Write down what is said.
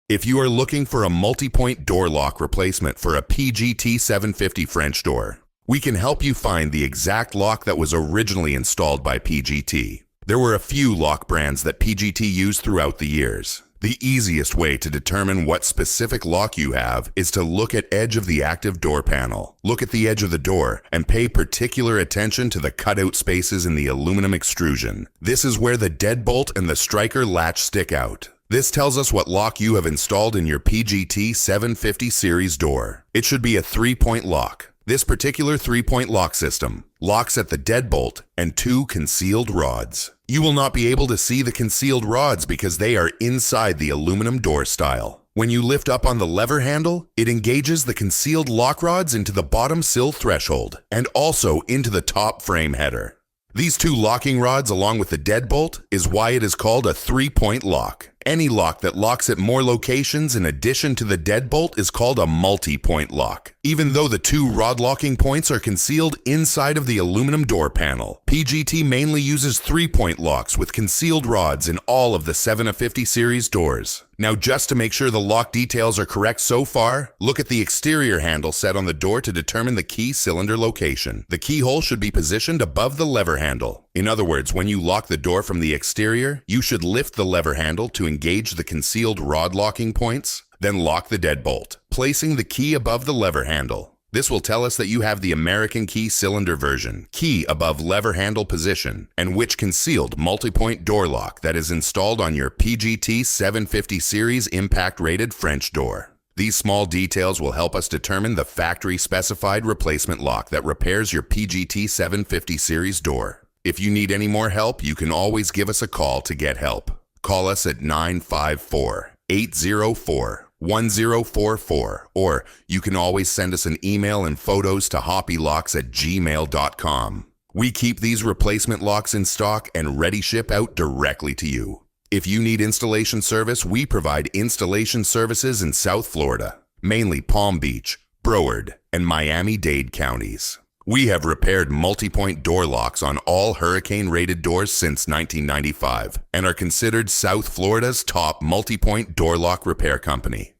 If you are looking for a multi-point door lock replacement for a PGT 750 French door, we can help you find the exact lock that was originally installed by PGT. There were a few lock brands that PGT used throughout the years. The easiest way to determine what specific lock you have is to look at edge of the active door panel. Look at the edge of the door and pay particular attention to the cutout spaces in the aluminum extrusion. This is where the deadbolt and the striker latch stick out. This tells us what lock you have installed in your PGT 750 series door. It should be a 3-point lock. This particular 3-point lock system locks at the deadbolt and 2 concealed rods. You will not be able to see the concealed rods because they are inside the aluminum door style. When you lift up on the lever handle, it engages the concealed lock rods into the bottom sill threshold and also into the top frame header. These 2 locking rods along with the deadbolt is why it is called a 3-point lock. Any lock that locks at more locations in addition to the deadbolt is called a multi-point lock. Even though the 2 rod locking points are concealed inside of the aluminum door panel, PGT mainly uses 3-point locks with concealed rods in all of the 750 series doors. Now, just to make sure the lock details are correct so far, look at the exterior handle set on the door to determine the key cylinder location. The keyhole should be positioned above the lever handle. In other words, when you lock the door from the exterior, you should lift the lever handle to engage the concealed rod locking points, then lock the deadbolt, placing the key above the lever handle. This will tell us that you have the American key cylinder version, key above lever handle position, and which concealed multi-point door lock that is installed on your PGT 750 series impact rated French door. These small details will help us determine the factory specified replacement lock that repairs your PGT 750 series door. If you need any more help, you can always give us a call to get help. Call us at 954-804-1044, or you can always send us an email and photos to hoppylocks@gmail.com. We keep these replacement locks in stock and ready ship out directly to you. If you need installation service, we provide installation services in South Florida, mainly Palm Beach, Broward, and Miami-Dade counties. We have repaired multi-point door locks on all hurricane-rated doors since 1995 and are considered South Florida's top multi-point door lock repair company.